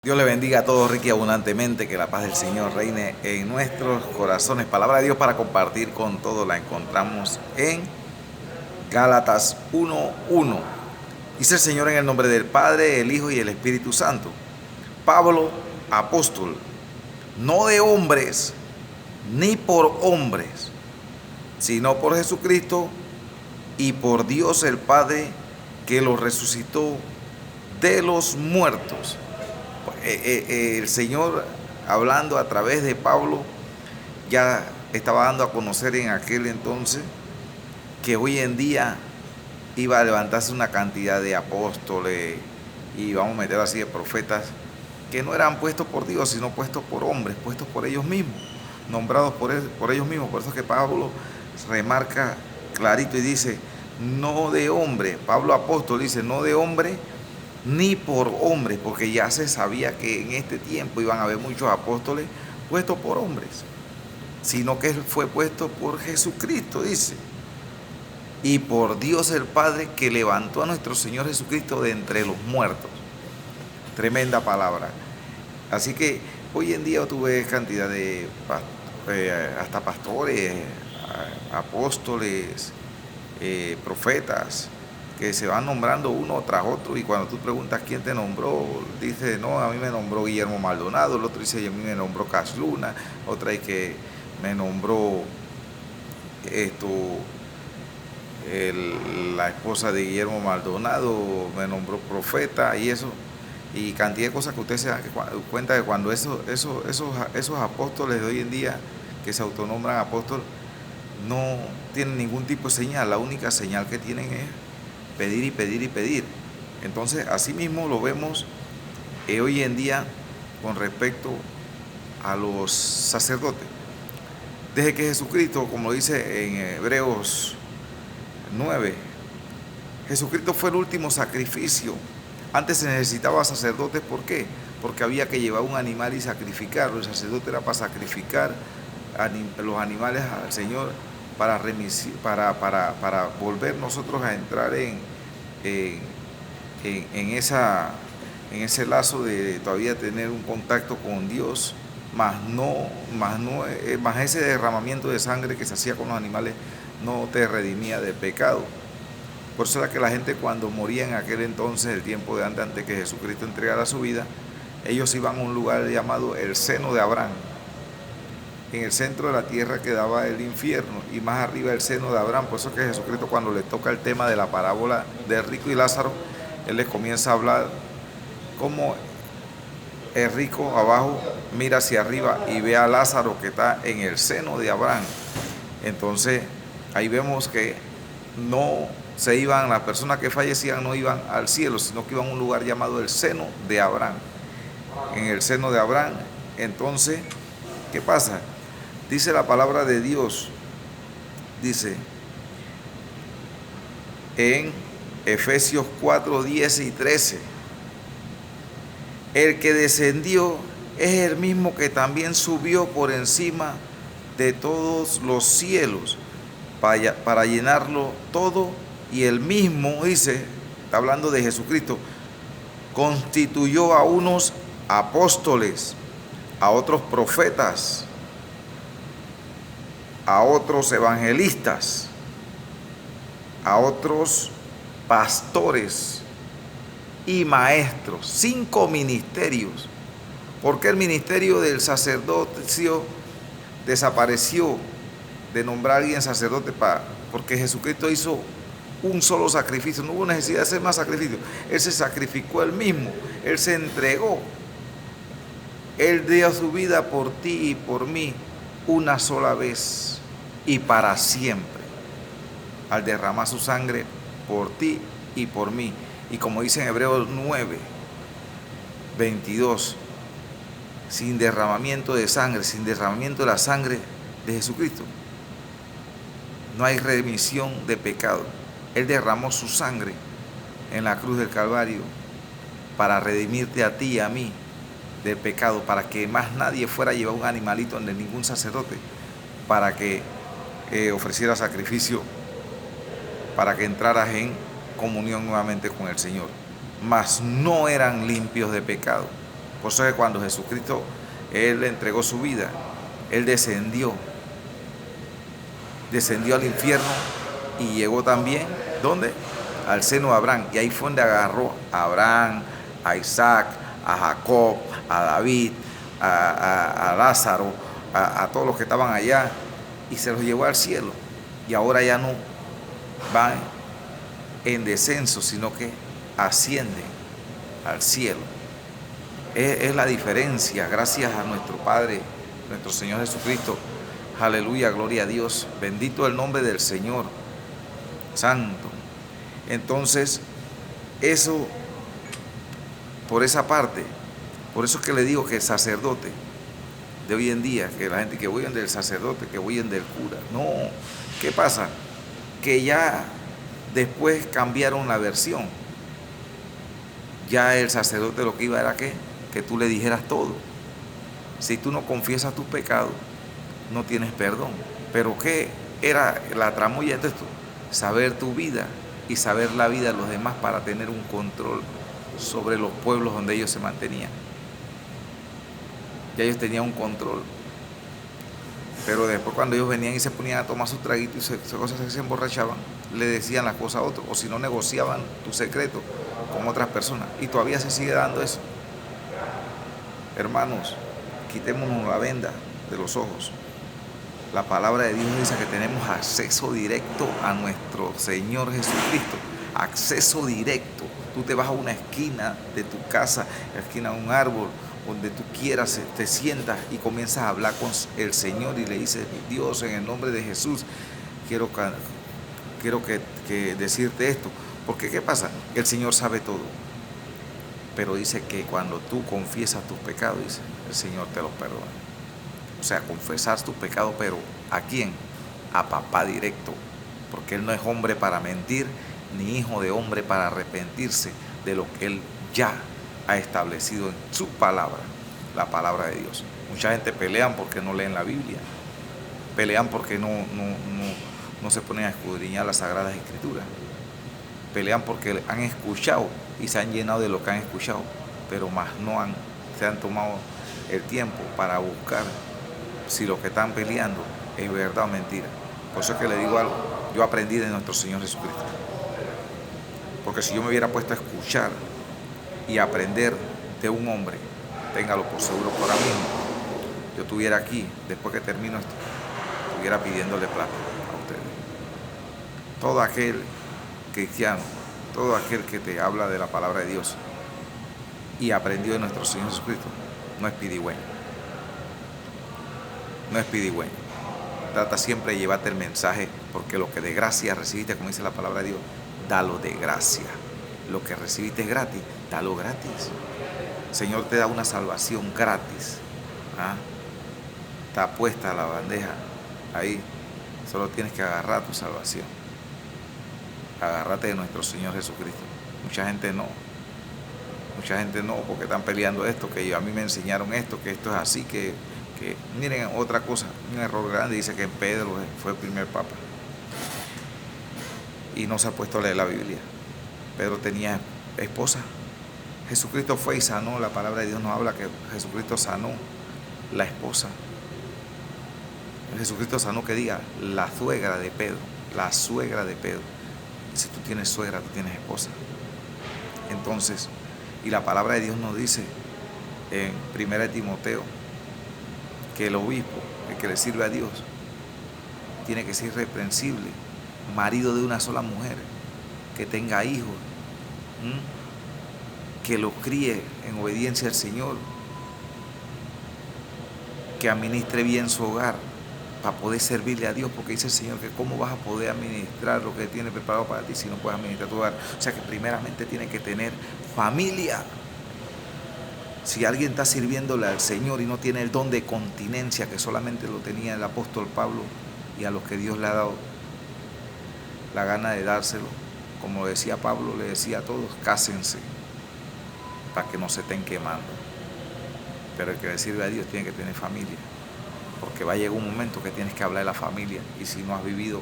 Dios le bendiga a todos rica y abundantemente, que la paz del Señor reine en nuestros corazones. Palabra de Dios para compartir con todos la encontramos en Gálatas 1:1. Dice el Señor en el nombre del Padre, el Hijo y el Espíritu Santo. Pablo, apóstol, no de hombres ni por hombres, sino por Jesucristo y por Dios el Padre, que lo resucitó de los muertos. El Señor, hablando a través de Pablo, ya estaba dando a conocer en aquel entonces que hoy en día iba a levantarse una cantidad de apóstoles y vamos a meter así de profetas que no eran puestos por Dios, sino puestos por hombres, puestos por ellos mismos, nombrados por ellos mismos. Por eso es que Pablo remarca clarito y dice, no de hombre. Pablo apóstol dice, no de hombre ni por hombres, porque ya se sabía que en este tiempo iban a haber muchos apóstoles puestos por hombres, sino que él fue puesto por Jesucristo, dice, y por Dios el Padre, que levantó a nuestro Señor Jesucristo de entre los muertos. Tremenda palabra. Así que hoy en día tú ves cantidad de hasta pastores, apóstoles, profetas, que se van nombrando uno tras otro, y cuando tú preguntas quién te nombró, dice, no, a mí me nombró Guillermo Maldonado, el otro dice, a mí me nombró Cash Luna, otra es que me nombró la esposa de Guillermo Maldonado, me nombró profeta y eso, y cantidad de cosas que usted se da cuenta que cuando esos apóstoles de hoy en día, que se autonombran apóstoles, no tienen ningún tipo de señal. La única señal que tienen es pedir y pedir y pedir. Entonces, así mismo lo vemos hoy en día con respecto a los sacerdotes. Desde que Jesucristo, como dice en Hebreos 9, Jesucristo fue el último sacrificio. Antes se necesitaba sacerdotes, ¿por qué? Porque había que llevar un animal y sacrificarlo. El sacerdote era para sacrificar los animales al Señor, para volver nosotros a entrar en ese lazo de todavía tener un contacto con Dios, más ese derramamiento de sangre que se hacía con los animales no te redimía de pecado. Por eso era que la gente, cuando moría en aquel entonces, el tiempo de antes que Jesucristo entregara su vida, ellos iban a un lugar llamado el seno de Abraham. En el centro de la tierra quedaba el infierno, y más arriba el seno de Abraham. Por eso es que Jesucristo, cuando le toca el tema de la parábola de rico y Lázaro, él les comienza a hablar cómo el rico abajo mira hacia arriba y ve a Lázaro que está en el seno de Abraham. Entonces ahí vemos que no se iban, las personas que fallecían no iban al cielo, sino que iban a un lugar llamado el seno de Abraham. En el seno de Abraham, entonces, ¿qué pasa? Dice la palabra de Dios, dice en Efesios 4, 10 y 13, el que descendió es el mismo que también subió por encima de todos los cielos para llenarlo todo, y el mismo, dice, está hablando de Jesucristo, constituyó a unos apóstoles, a otros profetas, a otros evangelistas, a otros pastores y maestros. 5 ministerios. ¿Por qué el ministerio del sacerdocio desapareció de nombrar a alguien sacerdote? Porque Jesucristo hizo un solo sacrificio, no hubo necesidad de hacer más sacrificios. Él se sacrificó él mismo, él se entregó, él dio su vida por ti y por mí una sola vez y para siempre, al derramar su sangre por ti y por mí. Y como dice en Hebreos 9, 22, sin derramamiento de sangre, sin derramamiento de la sangre de Jesucristo, no hay remisión de pecado. Él derramó su sangre en la cruz del Calvario para redimirte a ti y a mí del pecado, para que más nadie fuera a llevar un animalito de ningún sacerdote, para que ofreciera sacrificio, para que entraras en comunión nuevamente con el Señor. Mas no eran limpios de pecado. Por eso es que cuando Jesucristo, Él le entregó su vida, Él descendió al infierno y llegó también, ¿dónde? Al seno de Abraham. Y ahí fue donde agarró a Abraham, a Isaac, a Jacob, a David, a Lázaro, a todos los que estaban allá, y se los llevó al cielo. Y ahora ya no van en descenso, sino que ascienden al cielo. Es la diferencia, gracias a nuestro Padre, nuestro Señor Jesucristo. Aleluya, gloria a Dios. Bendito el nombre del Señor. Santo. Entonces, eso, por esa parte, por eso es que le digo que el sacerdote de hoy en día, que la gente que huyen del sacerdote, que huyen del cura. No, ¿qué pasa? Que ya después cambiaron la versión. Ya el sacerdote lo que iba era que tú le dijeras todo. Si tú no confiesas tus pecados, no tienes perdón. Pero ¿qué era la tramoya de esto? Saber tu vida y saber la vida de los demás para tener un control sobre los pueblos donde ellos se mantenían. Ya ellos tenían un control. Pero después cuando ellos venían y se ponían a tomar sus traguitos y se emborrachaban, le decían las cosas a otros, o si no negociaban tu secreto con otras personas. Y todavía se sigue dando eso. Hermanos, quitémonos la venda de los ojos. La palabra de Dios dice que tenemos acceso directo a nuestro Señor Jesucristo. Acceso directo. Tú te vas a una esquina de tu casa, a la esquina de un árbol, donde tú quieras, te sientas y comienzas a hablar con el Señor y le dices: Dios, en el nombre de Jesús, quiero que decirte esto. Porque ¿qué pasa? El Señor sabe todo. Pero dice que cuando tú confiesas tus pecados, dice, el Señor te los perdona. O sea, confesar tus pecados, pero ¿a quién? A papá directo. Porque Él no es hombre para mentir, ni hijo de hombre para arrepentirse de lo que Él ya ha establecido en su palabra, la palabra de Dios. Mucha gente pelean porque no leen la Biblia. Pelean porque no se ponen a escudriñar las Sagradas Escrituras. Pelean porque han escuchado y se han llenado de lo que han escuchado, pero más se han tomado el tiempo para buscar si lo que están peleando es verdad o mentira. Por eso es que le digo algo, yo aprendí de nuestro Señor Jesucristo. Porque si yo me hubiera puesto a escuchar y aprender de un hombre, téngalo por seguro que ahora mismo yo estuviera aquí, después que termino esto, estuviera pidiéndole plata a ustedes. Todo aquel cristiano, todo aquel que te habla de la palabra de Dios y aprendió de nuestro Señor Jesucristo, no es pidigüeño. No es pidigüeño. Trata siempre de llevarte el mensaje, porque lo que de gracia recibiste, como dice la palabra de Dios, dalo de gracia. Lo que recibiste gratis, dalo gratis. El Señor te da una salvación gratis. Está puesta la bandeja ahí. Solo tienes que agarrar tu salvación. Agárrate de nuestro Señor Jesucristo. Mucha gente no, porque están peleando esto, que a mí me enseñaron esto, que esto es así, que miren otra cosa, un error grande, dice que Pedro fue el primer papa y no se ha puesto a leer la Biblia. Pedro tenía esposa. Jesucristo fue y sanó, la palabra de Dios nos habla que Jesucristo sanó la esposa. Jesucristo sanó, que diga, la suegra de Pedro. Si tú tienes suegra, tú tienes esposa. Entonces, y la palabra de Dios nos dice en 1 Timoteo que el obispo, el que le sirve a Dios, tiene que ser irreprensible, marido de una sola mujer, que tenga hijos, que los críe en obediencia al Señor, que administre bien su hogar para poder servirle a Dios, porque dice el Señor que cómo vas a poder administrar lo que tiene preparado para ti si no puedes administrar tu hogar. O sea que primeramente tiene que tener familia. Si alguien está sirviéndole al Señor y no tiene el don de continencia que solamente lo tenía el apóstol Pablo, y a los que Dios le ha dado la gana de dárselo, como decía Pablo, le decía a todos: cásense para que no se estén quemando. Pero el que le sirve a Dios tiene que tener familia, porque va a llegar un momento que tienes que hablar de la familia, y si no has vivido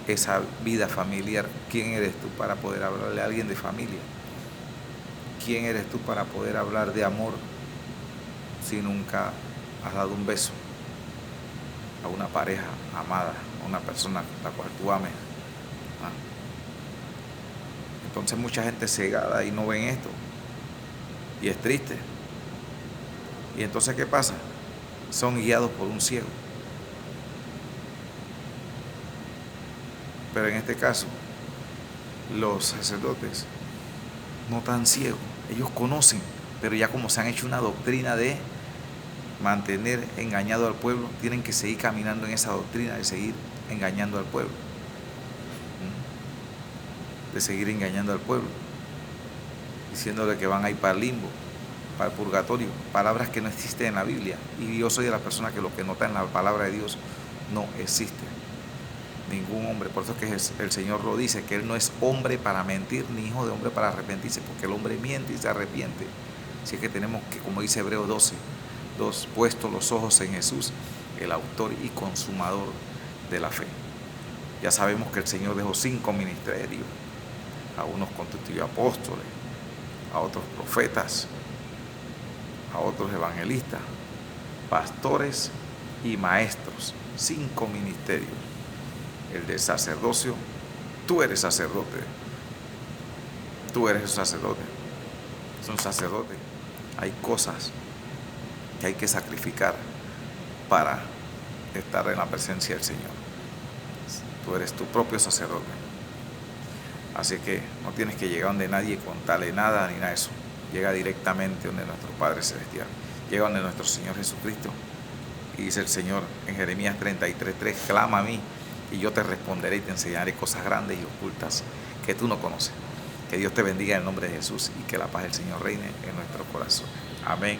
esa vida familiar, ¿quién eres tú para poder hablarle a alguien de familia? ¿quién eres tú para poder hablar de amor si nunca has dado un beso a una pareja amada, a una persona la cual tú ames? ¿Ah? Entonces mucha gente cegada y no ven esto. Y es triste. Y entonces, ¿qué pasa? Son guiados por un ciego. Pero en este caso, los sacerdotes no tan ciegos. Ellos conocen, pero ya como se han hecho una doctrina de mantener engañado al pueblo, tienen que seguir caminando en esa doctrina de seguir engañando al pueblo. De seguir engañando al pueblo, diciéndole que van a ir para el limbo, para el purgatorio, palabras que no existen en la Biblia. Y yo soy de las personas que lo que nota en la palabra de Dios no existe. Ningún hombre, por eso es que el Señor lo dice, que Él no es hombre para mentir, ni hijo de hombre para arrepentirse, porque el hombre miente y se arrepiente. Así es que tenemos que, como dice Hebreos 12:2, puesto los ojos en Jesús, el autor y consumador de la fe. Ya sabemos que el Señor dejó 5 ministerios, a unos constituyó apóstoles, a otros profetas, a otros evangelistas, pastores y maestros. 5 ministerios. El del sacerdocio, tú eres sacerdote. Tú eres un sacerdote. Es un sacerdote. Hay cosas que hay que sacrificar para estar en la presencia del Señor. Tú eres tu propio sacerdote. Así que no tienes que llegar donde nadie contarle nada ni nada de eso. Llega directamente donde nuestro Padre Celestial. Llega donde nuestro Señor Jesucristo. Y dice el Señor en Jeremías 33:3, clama a mí y yo te responderé y te enseñaré cosas grandes y ocultas que tú no conoces. Que Dios te bendiga en el nombre de Jesús y que la paz del Señor reine en nuestro corazón. Amén.